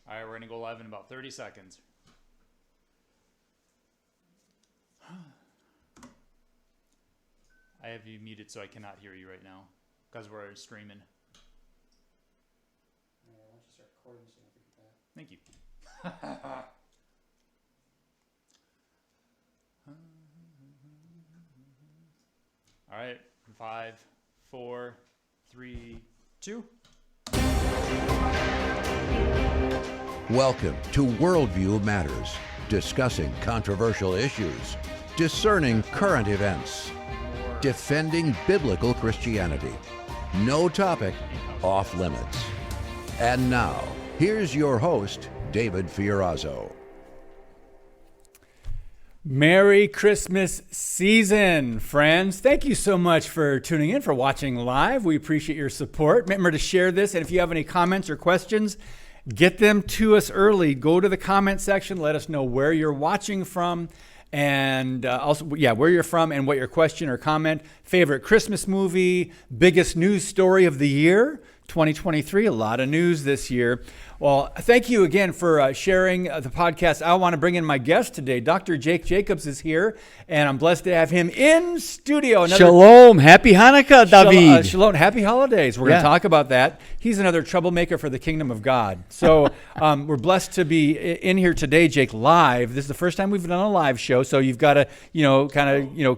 All right, we're going to go live in about 30 seconds. I have you muted so I cannot hear you right now because we're streaming. Why don't you start recording so you don't forget that? Thank you. All right, 5, 4, 3, 2. Welcome to Worldview Matters, discussing controversial issues, discerning current events, defending biblical Christianity. No topic off limits. And now, here's your host, David Fiorazzo. Merry Christmas season, friends. Thank you so much for tuning in, for watching live. We appreciate your support. Remember to share this, and if you have any comments or questions, get them to us early. Go to the comment section. Let us know where you're watching from, and also, where you're from and what your question or comment. Favorite Christmas movie, biggest news story of the year, 2023. A lot of news this year. Well, thank you again for sharing the podcast. I want to bring in my guest today. Dr. Jake Jacobs is here, and I'm blessed to have him in studio. Shalom. Happy Hanukkah, David. Shalom. Happy holidays. We're going to talk about that. He's another troublemaker for the kingdom of God. So we're blessed to be in here today, Jake, live. This is the first time we've done a live show, so you've got to,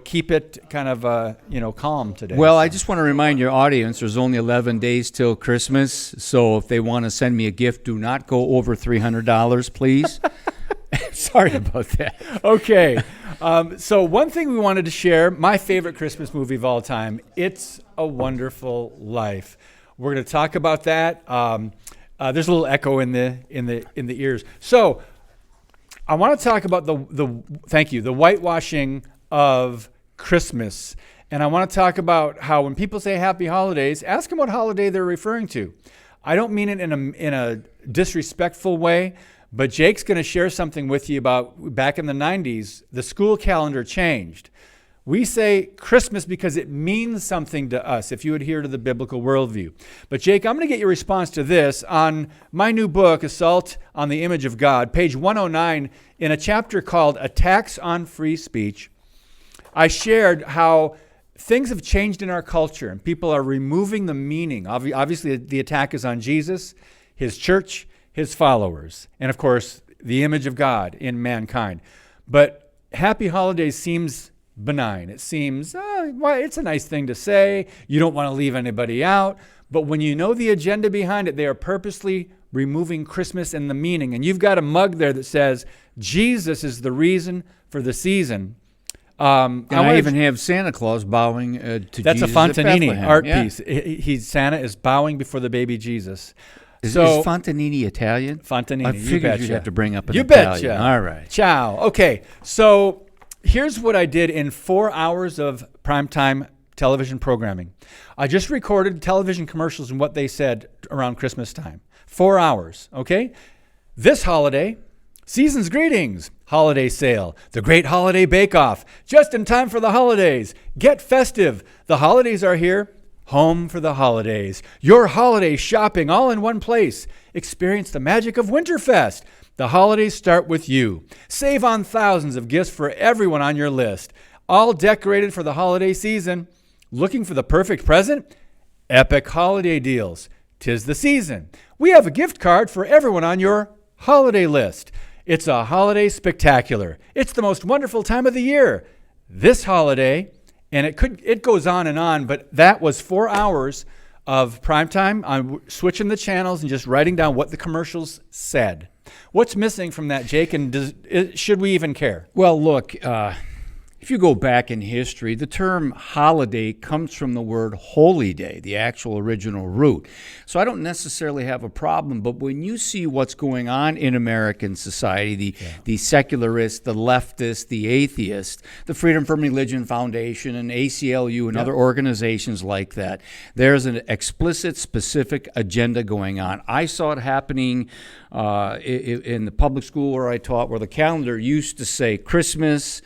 keep it kind of, calm today. Well, I just want to remind your audience there's only 11 days till Christmas, so if they want to send me a gift, do not go over $300, please. Sorry about that. Okay. So one thing we wanted to share, my favorite Christmas movie of all time, It's a Wonderful Life. We're going to talk about that. There's a little echo in the ears. So I want to talk about the whitewashing of Christmas. And I want to talk about how when people say happy holidays, ask them what holiday they're referring to. I don't mean it in a disrespectful way, but Jake's going to share something with you about back in the 90s, the school calendar changed. We say Christmas because it means something to us if you adhere to the biblical worldview. But Jake, I'm going to get your response to this on my new book, Assault on the Image of God, page 109, in a chapter called Attacks on Free Speech. I shared how things have changed in our culture, and people are removing the meaning. Obviously, the attack is on Jesus, his church, his followers, and of course, the image of God in mankind. But happy holidays seems benign. It seems, it's a nice thing to say. You don't want to leave anybody out. But when you know the agenda behind it, they are purposely removing Christmas and the meaning. And you've got a mug there that says, Jesus is the reason for the season. I even have Santa Claus bowing to Jesus. That's a Fontanini art piece. Santa is bowing before the baby Jesus. Is Fontanini Italian? Fontanini. I figured you'd have to bring up an You Italian. betcha. All right. Ciao. Okay, so here's what I did in 4 hours of primetime television programming. I just recorded television commercials and what they said around Christmas time. 4 hours, okay? This holiday, season's greetings, holiday sale, the great holiday bake-off, just in time for the holidays. Get festive. The holidays are here. Home for the holidays. Your holiday shopping all in one place. Experience the magic of Winterfest. The holidays start with you. Save on thousands of gifts for everyone on your list. All decorated for the holiday season. Looking for the perfect present? Epic holiday deals. 'Tis the season. We have a gift card for everyone on your holiday list. It's a holiday spectacular. It's the most wonderful time of the year. This holiday, and it goes on, but that was 4 hours of primetime. I'm switching the channels and just writing down what the commercials said. What's missing from that, Jake, and should we even care? Well, look, if you go back in history, the term holiday comes from the word holy day, the actual original root. So I don't necessarily have a problem, but when you see what's going on in American society, the secularists, the leftists, the atheists, the Freedom from Religion Foundation and ACLU and other organizations like that, there's an explicit, specific agenda going on. I saw it happening in the public school where I taught, where the calendar used to say Christmas,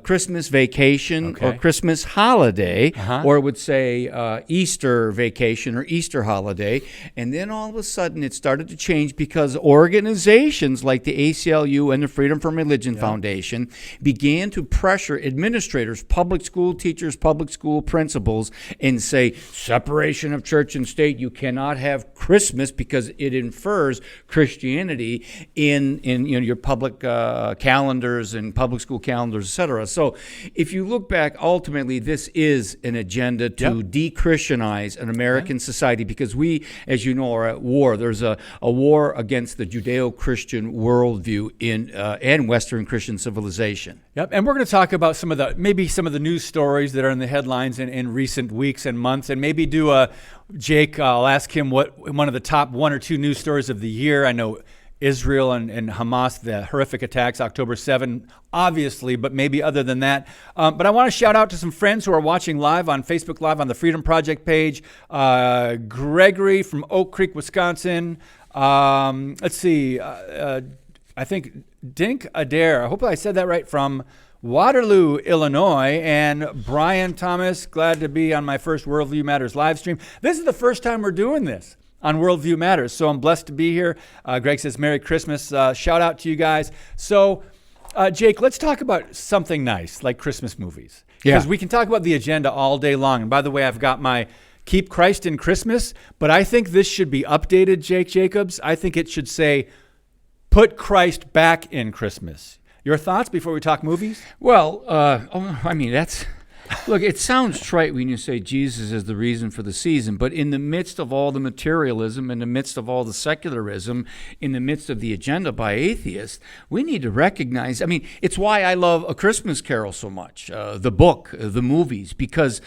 Christmas vacation or Okay. Christmas holiday, Uh-huh. or it would say Easter vacation or Easter holiday. And then all of a sudden it started to change because organizations like the ACLU and the Freedom from Religion Foundation began to pressure administrators, public school teachers, public school principals, and say, separation of church and state, you cannot have Christmas because it infers Christianity in your public calendars and public school calendars, etc. So if you look back, ultimately, this is an agenda to de-Christianize an American society because we, as you know, are at war. There's a war against the Judeo-Christian worldview and Western Christian civilization. Yep, and we're going to talk about some of the news stories that are in the headlines in recent weeks and months, and maybe do Jake. I'll ask him what one of the top 1 or 2 news stories of the year. I know Israel and Hamas, the horrific attacks, October 7, obviously, but maybe other than that. But I want to shout out to some friends who are watching live on Facebook Live on the Freedom Project page. Gregory from Oak Creek, Wisconsin. Let's see. I think Dink Adair, I hope I said that right, from Waterloo, Illinois, and Brian Thomas, glad to be on my first Worldview Matters live stream. This is the first time we're doing this on Worldview Matters, so I'm blessed to be here. Greg says, Merry Christmas. Shout out to you guys. So, Jake, let's talk about something nice, like Christmas movies. Because we can talk about the agenda all day long. And by the way, I've got my Keep Christ in Christmas, but I think this should be updated, Jake Jacobs. I think it should say, Put Christ back in Christmas. Your thoughts before we talk movies? Well, that's... Look, it sounds trite when you say Jesus is the reason for the season, but in the midst of all the materialism, in the midst of all the secularism, in the midst of the agenda by atheists, we need to recognize, it's why I love A Christmas Carol so much, the book, the movies, because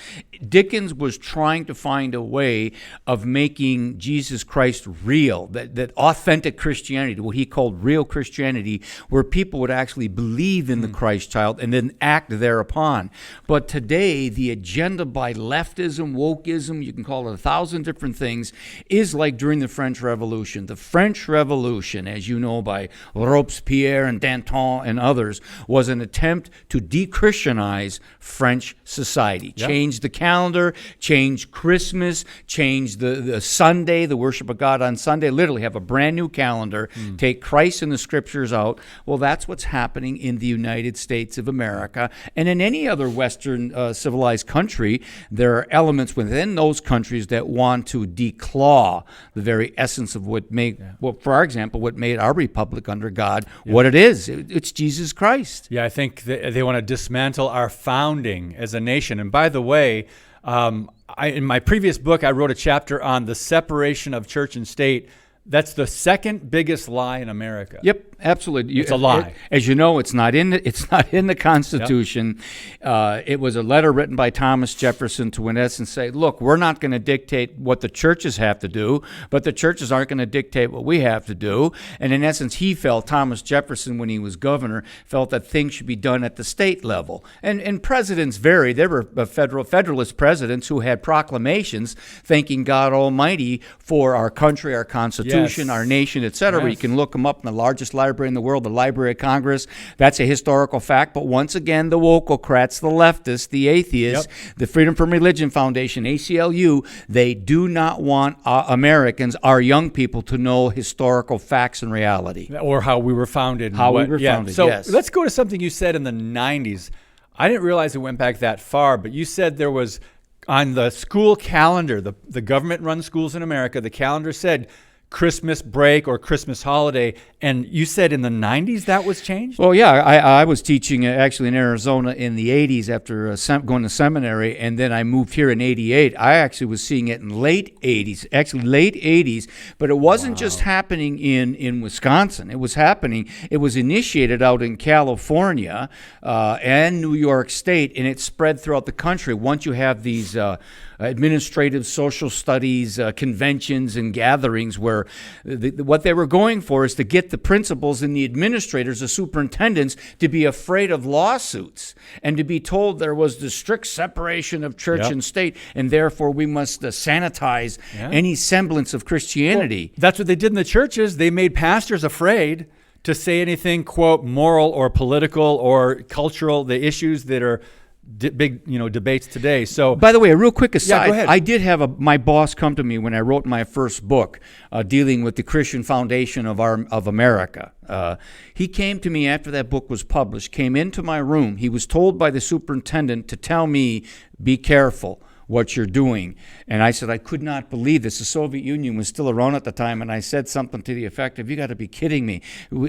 Dickens was trying to find a way of making Jesus Christ real, that authentic Christianity, what he called real Christianity, where people would actually believe in the Christ child and then act thereupon. But today, the agenda by leftism, wokeism, you can call it 1,000 different things, is like during the French Revolution. The French Revolution, as you know, by Robespierre and Danton and others, was an attempt to de-Christianize French society. Change the calendar, change Christmas, change the Sunday, the worship of God on Sunday, literally have a brand new calendar, take Christ and the scriptures out. Well, that's what's happening in the United States of America. And in any other Western civilized country, there are elements within those countries that want to declaw the very essence of what made, for example, what made our republic under God what it is. It's Jesus Christ. Yeah, I think they want to dismantle our founding as a nation. And by the way, in my previous book, I wrote a chapter on the separation of church and state. That's the second biggest lie in America. Yep, absolutely. It's a lie. As you know, it's not in the Constitution. It was a letter written by Thomas Jefferson to, in essence, say, look, we're not going to dictate what the churches have to do, but the churches aren't going to dictate what we have to do. And in essence, Thomas Jefferson, when he was governor, felt that things should be done at the state level. And presidents vary. There were Federalist presidents who had proclamations thanking God Almighty for our country, our Constitution, our nation, etc. You can look them up in the largest library in the world, the Library of Congress. That's a historical fact. But once again, the wokocrats, the leftists, the atheists, the Freedom from Religion Foundation, ACLU, they do not want Americans, our young people, to know historical facts and reality. Or how we were founded. Founded, so yes. let's go to something you said in the 90s. I didn't realize it went back that far, but you said there was, on the school calendar, the government-run schools in America, the calendar said Christmas break or Christmas holiday, and you said in the 90s that was changed? Well, yeah, I was teaching actually in Arizona in the 80s after going to seminary, and then I moved here in 88. I actually was seeing it in late 80s, but it wasn't just happening in Wisconsin. It was initiated out in California and New York State, and it spread throughout the country. Once you have these administrative social studies conventions and gatherings where what they were going for is to get the principals and the administrators, the superintendents, to be afraid of lawsuits and to be told there was the strict separation of church and state, and therefore we must sanitize any semblance of Christianity. Well, that's what they did in the churches. They made pastors afraid to say anything, quote, moral or political or cultural, the issues that are big, debates today. So, by the way, a real quick aside, go ahead. I did have my boss come to me when I wrote my first book dealing with the Christian foundation of America. He came to me after that book was published, came into my room. He was told by the superintendent to tell me, be careful what you're doing. And I said, I could not believe this. The Soviet Union was still around at the time, and I said something to the effect of, you got to be kidding me.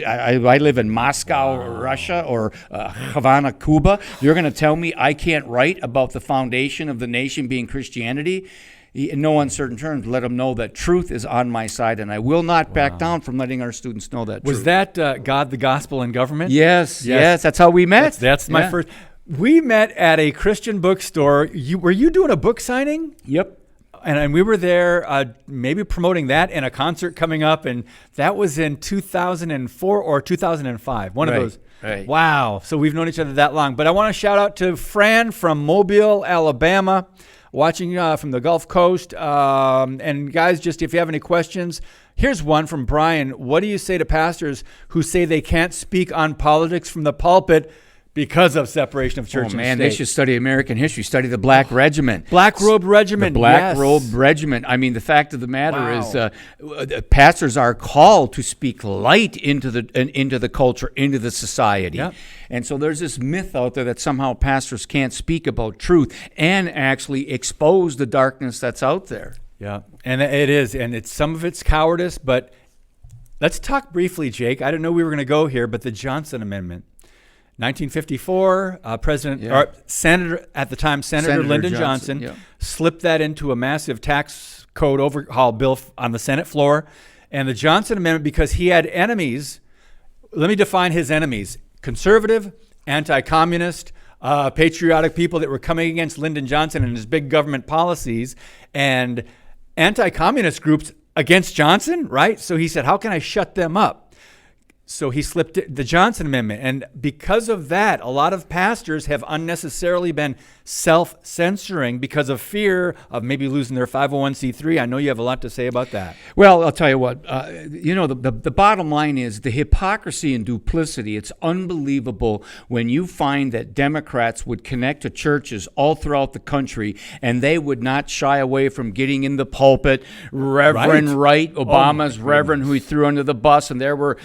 I live in Moscow, Russia, or Havana, Cuba. You're going to tell me I can't write about the foundation of the nation being Christianity? In no uncertain terms, let them know that truth is on my side, and I will not back down from letting our students know that was truth. that God, the Gospel, and Government? Yes, that's how we met. That's my first. We met at a Christian bookstore. Were you doing a book signing? Yep. And we were there maybe promoting that and a concert coming up, and that was in 2004 or 2005, one of those. Right. Wow. So we've known each other that long. But I want to shout out to Fran from Mobile, Alabama, watching from the Gulf Coast. And guys, just if you have any questions, here's one from Brian. What do you say to pastors who say they can't speak on politics from the pulpit because of separation of church and state? They should study American history, study the Black Regiment. Black Robe Regiment, The Black Robe Regiment. I mean, the fact of the matter is pastors are called to speak light into the culture, into the society. Yep. And so there's this myth out there that somehow pastors can't speak about truth and actually expose the darkness that's out there. Yeah, and it is, and some of it's cowardice, but let's talk briefly, Jake. I didn't know we were going to go here, but the Johnson Amendment. 1954, Senator at the time, Senator Lyndon Johnson slipped that into a massive tax code overhaul bill on the Senate floor. And the Johnson Amendment, because he had enemies, let me define his enemies: conservative, anti-communist, patriotic people that were coming against Lyndon Johnson and his big government policies, and anti-communist groups against Johnson, right? So he said, how can I shut them up? So he slipped the Johnson Amendment. And because of that, a lot of pastors have unnecessarily been self-censoring because of fear of maybe losing their 501c3. I know you have a lot to say about that. Well, I'll tell you what, the bottom line is the hypocrisy and duplicity. It's unbelievable when you find that Democrats would connect to churches all throughout the country and they would not shy away from getting in the pulpit. Reverend Wright, Obama's reverend, who he threw under the bus, and there were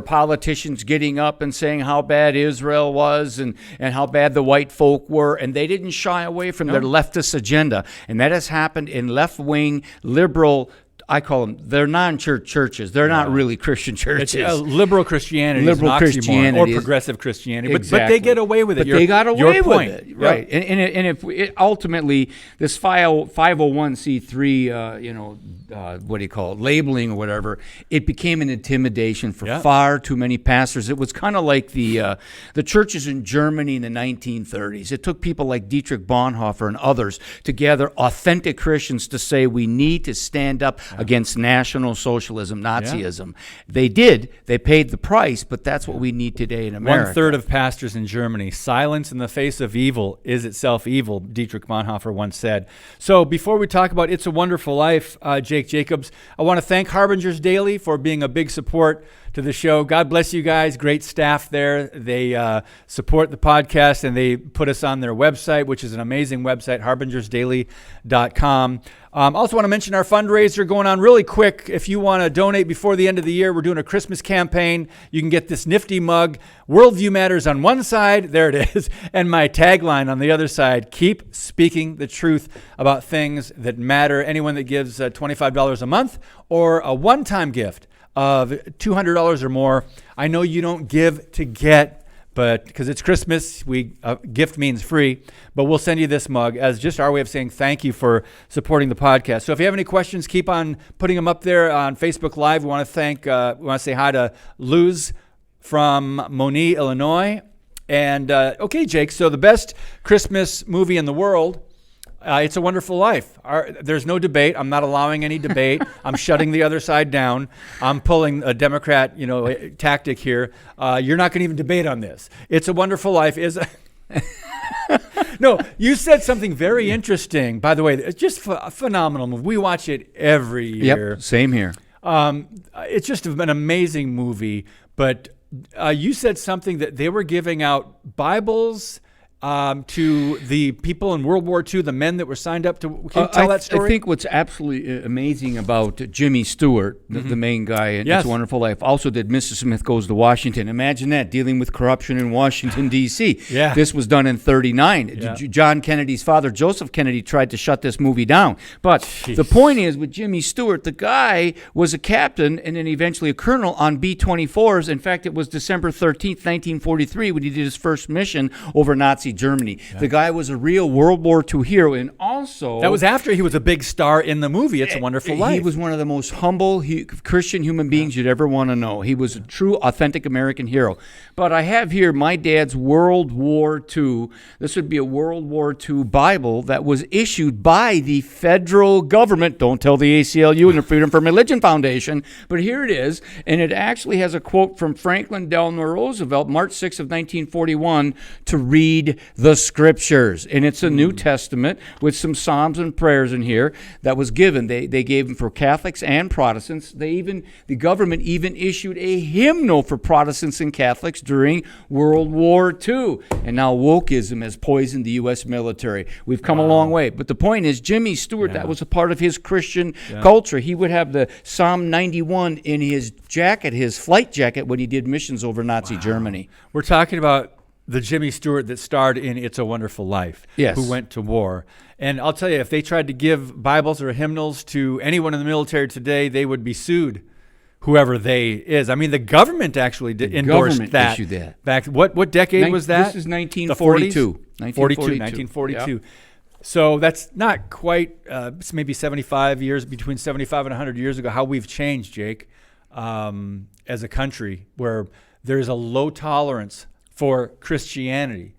politicians getting up and saying how bad Israel was and how bad the white folk were, and they didn't shy away from their leftist agenda. And that has happened in left-wing, liberal, I call them, they're non-church churches. They're not really Christian churches. Liberal Christianity liberal is an oxymoron, Christianity or progressive Christianity. Exactly. But they get away with it. But they got away with it. Yeah. Right. And if ultimately this 501c3, what do you call it, labeling or whatever, it became an intimidation for far too many pastors. It was kind of like the churches in Germany in the 1930s. It took people like Dietrich Bonhoeffer and others to gather authentic Christians to say we need to stand up against National Socialism, Nazism. They did. They paid the price, but that's what we need today in America. 1/3 of pastors in Germany. Silence in the face of evil is itself evil, Dietrich Bonhoeffer once said. So before we talk about It's a Wonderful Life, Jake Jacobs, I want to thank Harbingers Daily for being a big support to the show. God bless you guys. Great staff there. They support the podcast, and they put us on their website, which is an amazing website, harbingersdaily.com. Also want to mention our fundraiser going on really quick. If you want to donate before the end of the year, we're doing a Christmas campaign. You can get this nifty mug. Worldview Matters on one side, there it is, and my tagline on the other side: keep speaking the truth about things that matter. Anyone that gives $25 a month or a one-time gift of $200 or more. I know you don't give to get, but because it's Christmas, gift means free, but we'll send you this mug as just our way of saying thank you for supporting the podcast. So if you have any questions, keep on putting them up there on Facebook Live. We want to say hi to Luz from Moni, Illinois. And okay, Jake, so the best Christmas movie in the world, It's a Wonderful Life. There's no debate. I'm not allowing any debate. I'm shutting the other side down. I'm pulling a Democrat, tactic here. You're not going to even debate on this. It's a Wonderful Life is. No, you said something very interesting. By the way, it's just a phenomenal movie. We watch it every year. Yep, same here. it's just an amazing movie. But you said something that they were giving out Bibles to the people in World War II, the men that were signed up to. Can you tell that story? I think what's absolutely amazing about Jimmy Stewart, the main guy in It's a Wonderful Life, also did Mr. Smith Goes to Washington. Imagine that, dealing with corruption in Washington, D.C. Yeah. This was done in 1939. Yeah. John Kennedy's father, Joseph Kennedy, tried to shut this movie down. But the point is, with Jimmy Stewart, the guy was a captain and then eventually a colonel on B-24s. In fact, it was December 13th, 1943, when he did his first mission over Nazi Germany. Yeah. The guy was a real World War II hero, and also... That was after he was a big star in the movie It's a Wonderful Life. He was one of the most humble Christian human beings you'd ever want to know. He was a true, authentic American hero. But I have here my dad's World War II. This would be a World War II Bible that was issued by the federal government. Don't tell the ACLU and the Freedom from Religion Foundation, but here it is, and it actually has a quote from Franklin Delano Roosevelt, March 6th of 1941, to read the scriptures. And it's a New Testament with some psalms and prayers in here that was given. They gave them for Catholics and Protestants. The government even issued a hymnal for Protestants and Catholics during World War II. And now wokeism has poisoned the U.S. military. We've come a long way. But the point is, Jimmy Stewart, that was a part of his Christian culture. He would have the Psalm 91 in his jacket, his flight jacket, when he did missions over Nazi Germany. We're talking about the Jimmy Stewart that starred in It's a Wonderful Life, who went to war. And I'll tell you, if they tried to give Bibles or hymnals to anyone in the military today, they would be sued, whoever they is. I mean, the government actually endorsed that. Issued that. Back, what decade was that? This is 1942. 1942. Yep. So that's not quite, maybe 75 years, between 75 and 100 years ago, how we've changed, Jake, as a country, where there's a low tolerance for Christianity,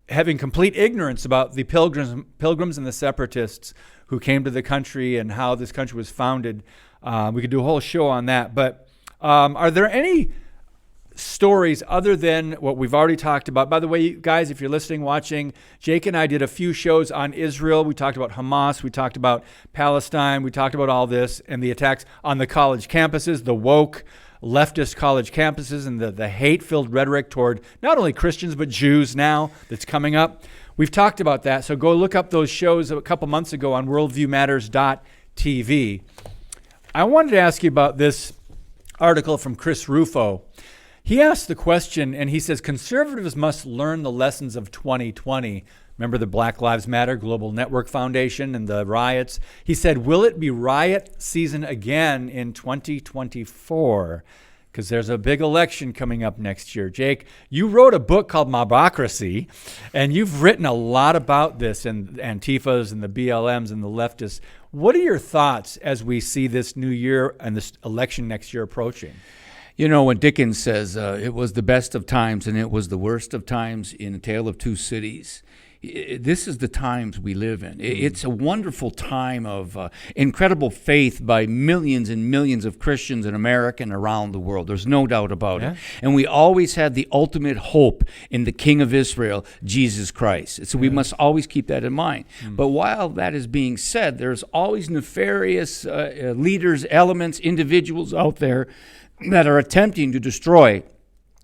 having complete ignorance about the pilgrims and the separatists who came to the country and how this country was founded. We could do a whole show on that. But are there any stories other than what we've already talked about? By the way, guys, if you're listening, watching, Jake and I did a few shows on Israel. We talked about Hamas. We talked about Palestine. We talked about all this and the attacks on the college campuses, the woke leftist college campuses, and the hate-filled rhetoric toward not only Christians but Jews now that's coming up. We've talked about that, so go look up those shows a couple months ago on worldviewmatters.tv. I wanted to ask you about this article from Chris Rufo. He asked the question, and he says, conservatives must learn the lessons of 2020. Remember the Black Lives Matter Global Network Foundation and the riots? He said, will it be riot season again in 2024? Because there's a big election coming up next year. Jake, you wrote a book called Mobocracy, and you've written a lot about this and Antifas and the BLMs and the leftists. What are your thoughts as we see this new year and this election next year approaching? You know, when Dickens says it was the best of times and it was the worst of times in A Tale of Two Cities, this is the times we live in. It's a wonderful time of incredible faith by millions and millions of Christians in America and around the world. There's no doubt about it. And we always had the ultimate hope in the King of Israel, Jesus Christ. So we must always keep that in mind. But while that is being said, there's always nefarious leaders, elements, individuals out there that are attempting to destroy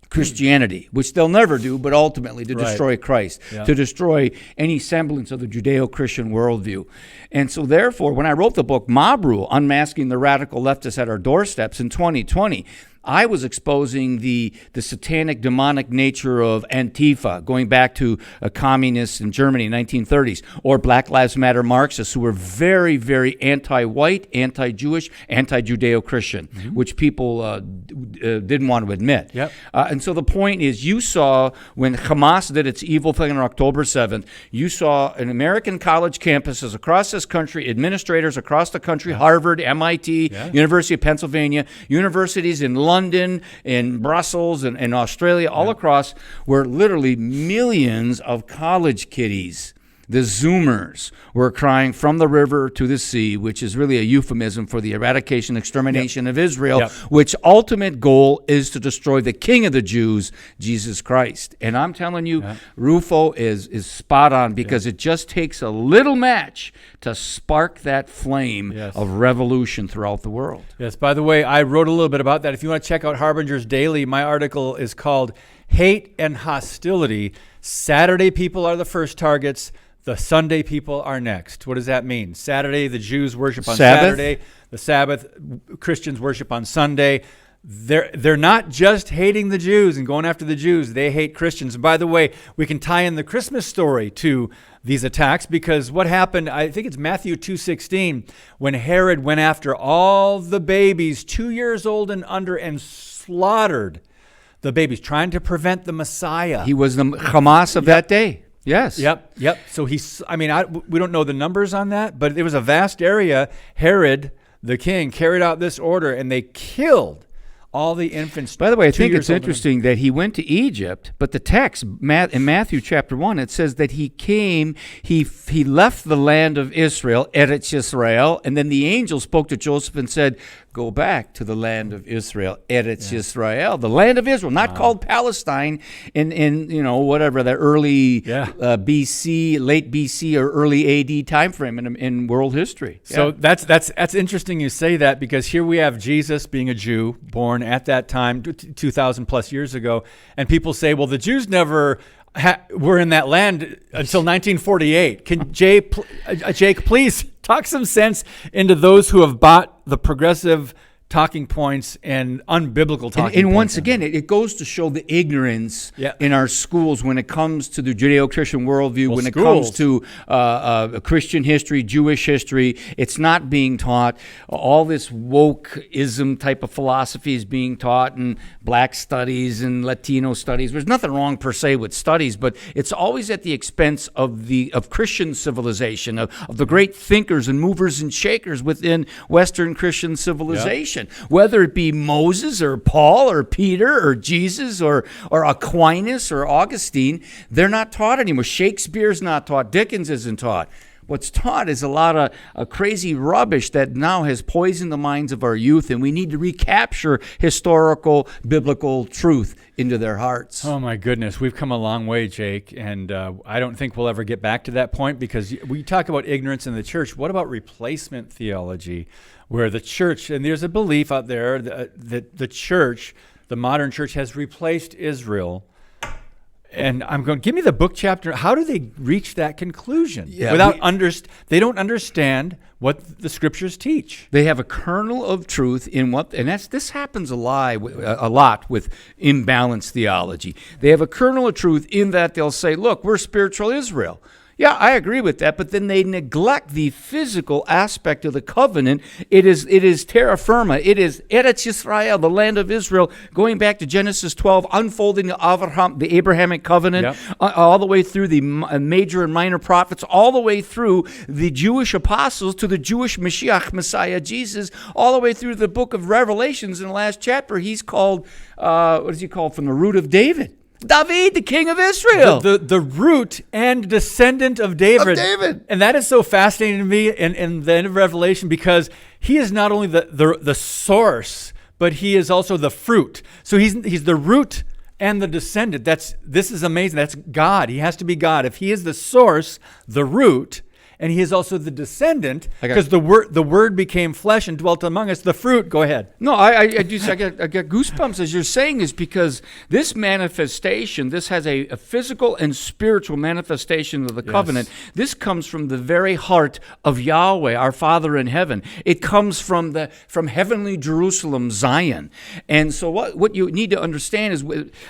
Christianity, which they'll never do, but ultimately to destroy Christ, to destroy any semblance of the Judeo-Christian worldview. And so therefore, when I wrote the book Mob Rule, Unmasking the Radical Leftists at Our Doorsteps in 2020, I was exposing the satanic, demonic nature of Antifa, going back to communists in Germany in the 1930s, or Black Lives Matter Marxists, who were very, very anti-white, anti-Jewish, anti-Judeo-Christian, which people didn't want to admit. And so the point is, you saw when Hamas did its evil thing on October 7th, you saw in American college campuses across this country, administrators across the country, Harvard, MIT, University of Pennsylvania, universities in London, in Brussels, and in Australia, all across, where literally millions of college kiddies The Zoomers were crying from the river to the sea, which is really a euphemism for the eradication, extermination of Israel, which ultimate goal is to destroy the King of the Jews, Jesus Christ. And I'm telling you, Rufo is spot on, because it just takes a little match to spark that flame of revolution throughout the world. Yes, by the way, I wrote a little bit about that. If you want to check out Harbinger's Daily, my article is called Hate and Hostility. Saturday people are the first targets. The Sunday people are next. What does that mean? Saturday, the Jews worship on Saturday. The Sabbath, Christians worship on Sunday. They're not just hating the Jews and going after the Jews. They hate Christians. And by the way, we can tie in the Christmas story to these attacks, because what happened, I think it's Matthew 2:16, when Herod went after all the babies 2 years old and under and slaughtered the babies, trying to prevent the Messiah. He was the Hamas of that day. Yes. Yep. So we don't know the numbers on that, but it was a vast area. Herod, the king, carried out this order, and they killed all the infants. By the way, I think it's interesting that he went to Egypt, but the text in Matthew chapter 1, it says that he came, he left the land of Israel, Eretz Yisrael, and then the angel spoke to Joseph and said, go back to the land of Israel, Eretz Yisrael, the land of Israel, not called Palestine in the early BC, late BC or early AD time frame in world history. So that's interesting you say that, because here we have Jesus being a Jew, born at that time, 2,000 plus years ago, and people say, well, the Jews never were in that land until 1948. Can Jake please talk some sense into those who have bought the progressive talking points and unbiblical talking points? And once again, it goes to show the ignorance in our schools when it comes to the Judeo-Christian worldview, when it comes to Christian history, Jewish history. It's not being taught. All this wokeism type of philosophy is being taught in black studies and Latino studies. There's nothing wrong per se with studies, but it's always at the expense of Christian civilization, of the great thinkers and movers and shakers within Western Christian civilization. Whether it be Moses or Paul or Peter or Jesus or Aquinas or Augustine, they're not taught anymore. Shakespeare's not taught. Dickens isn't taught. What's taught is a lot of crazy rubbish that now has poisoned the minds of our youth, and we need to recapture historical, biblical truth into their hearts. Oh, my goodness. We've come a long way, Jake, and I don't think we'll ever get back to that point, because we talk about ignorance in the church. What about replacement theology, where the church, and there's a belief out there that the church, the modern church, has replaced Israel. And I'm going, give me the book chapter. How do they reach that conclusion? They don't understand what the scriptures teach. They have a kernel of truth in this happens a lot with imbalanced theology. They have a kernel of truth in that they'll say, look, we're spiritual Israel. Yeah, I agree with that, but then they neglect the physical aspect of the covenant. It is terra firma. It is Eretz Yisrael, the land of Israel, going back to Genesis 12, unfolding the Abrahamic covenant, all the way through the major and minor prophets, all the way through the Jewish apostles to the Jewish Mashiach, Messiah, Jesus, all the way through the book of Revelations. In the last chapter, he's called, what is he called? From the root of David. David, the king of Israel. The root and descendant of David. And that is so fascinating to me in the end of Revelation, because he is not only the source, but he is also the fruit. So he's the root and the descendant. This is amazing. That's God. He has to be God. If he is the source, the root, and he is also the descendant, because the word became flesh and dwelt among us. The fruit, go ahead. No, I got goosebumps as you're saying this, because this manifestation, this has a physical and spiritual manifestation of the covenant. This comes from the very heart of Yahweh, our Father in heaven. It comes from heavenly Jerusalem, Zion. And so what you need to understand is,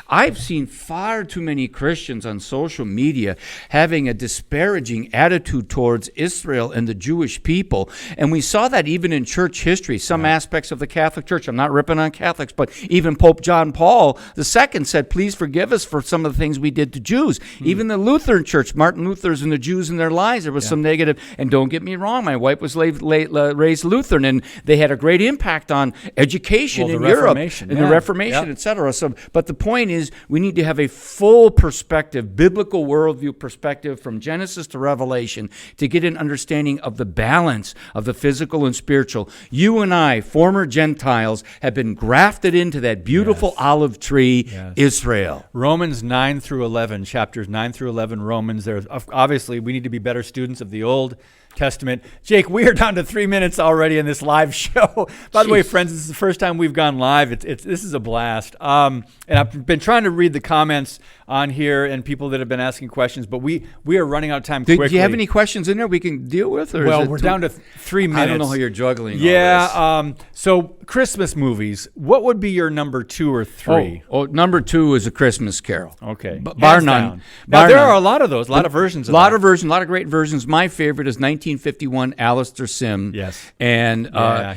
I've seen far too many Christians on social media having a disparaging attitude towards towards Israel and the Jewish people. And we saw that even in church history, some aspects of the Catholic Church. I'm not ripping on Catholics, but even Pope John Paul II said, please forgive us for some of the things we did to Jews. Even the Lutheran Church, Martin Luther's and the Jews in their lives, there was some negative. And don't get me wrong, my wife was raised Lutheran, and they had a great impact on education in Europe, and the Reformation, etc. So, but the point is, we need to have a full perspective, biblical worldview perspective from Genesis to Revelation to get an understanding of the balance of the physical and spiritual. You and I, former Gentiles, have been grafted into that beautiful olive tree, Israel. Romans 9 through 11, chapters 9 through 11, Romans. There's obviously we need to be better students of the Old Testament. Jake, we are down to 3 minutes already in this live show. By the way, friends, this is the first time we've gone live. This is a blast. And I've been trying to read the comments on here and people that have been asking questions, but we are running out of time quickly. Do you have any questions in there we can deal with? Or well, we're down to 3 minutes. I don't know how you're juggling all this. So Christmas movies, what would be your number 2 or 3? Oh, number 2 is A Christmas Carol. Okay. Bar none. Now, there are a lot of those, a lot of versions of that. A lot of great versions. My favorite is 1951, Alistair Sim. Yes. And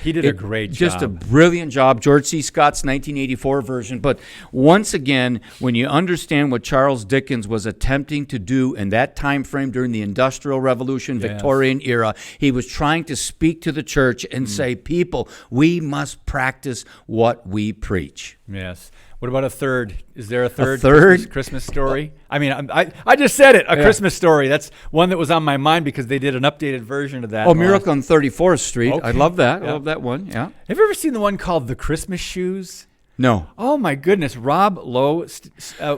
he did a great job. Just a brilliant job. George C. Scott's 1984 version. But once again, when you understand what Charles Dickens was attempting to do in that time frame during the Industrial Revolution, Victorian era, he was trying to speak to the church and say, people, we must practice what we preach. Yes. What about a third? Is there a third? Christmas story? I mean, I just said it, Christmas Story. That's one that was on my mind because they did an updated version of that. Oh, Miracle on 34th Street. Okay. I love that. I love that one, yeah. Have you ever seen the one called The Christmas Shoes? No. Oh, my goodness. Rob Lowe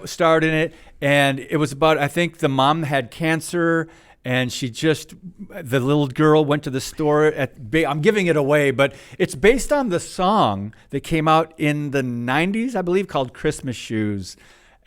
starred in it, and it was about, I think, the mom had cancer, and the little girl went to the store. I'm giving it away, but it's based on the song that came out in the 90s, I believe, called Christmas Shoes.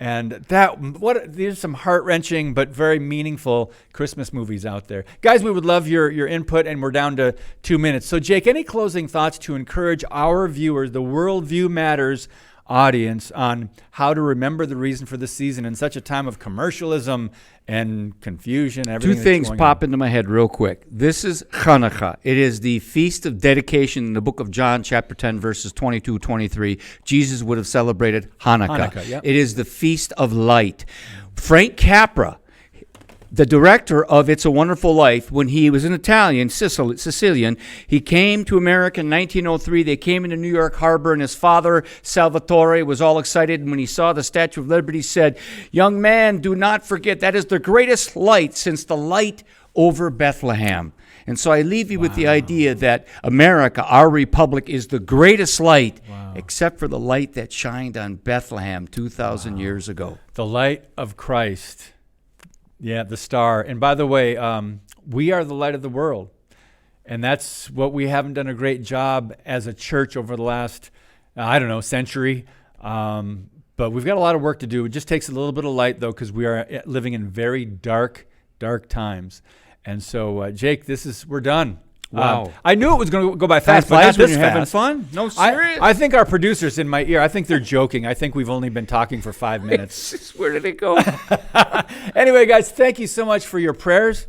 And there's some heart-wrenching but very meaningful Christmas movies out there. Guys, we would love your input, and we're down to 2 minutes. So, Jake, any closing thoughts to encourage our viewers, the Worldview Matters audience, on how to remember the reason for the season in such a time of commercialism and confusion and everything? Two things pop into my head real quick. This is Hanukkah. It is the feast of dedication in the book of John, chapter 10, verses 22, 23. Jesus would have celebrated Hanukkah. It is the feast of light. Frank Capra, the director of It's a Wonderful Life, when he was an Italian, Sicilian, he came to America in 1903. They came into New York Harbor, and his father, Salvatore, was all excited. And when he saw the Statue of Liberty, said, "Young man, do not forget, that is the greatest light since the light over Bethlehem." And so I leave you with the idea that America, our republic, is the greatest light, except for the light that shined on Bethlehem 2,000 years ago. The light of Christ. Yeah, the star. And by the way, we are the light of the world. And that's what we haven't done a great job as a church over the last, century. But we've got a lot of work to do. It just takes a little bit of light, though, because we are living in very dark times. And so, Jake, we're done. Wow. I knew it was going to go by fast, but not this when you're having fast. fun? No, serious? I think our producer's in my ear. I think they're joking. I think we've only been talking for 5 minutes. Where did it go? Anyway, guys, thank you so much for your prayers,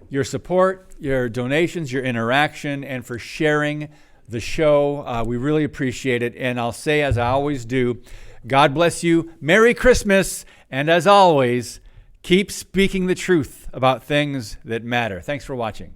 your support, your donations, your interaction, and for sharing the show. We really appreciate it. And I'll say, as I always do, God bless you. Merry Christmas. And as always, keep speaking the truth about things that matter. Thanks for watching.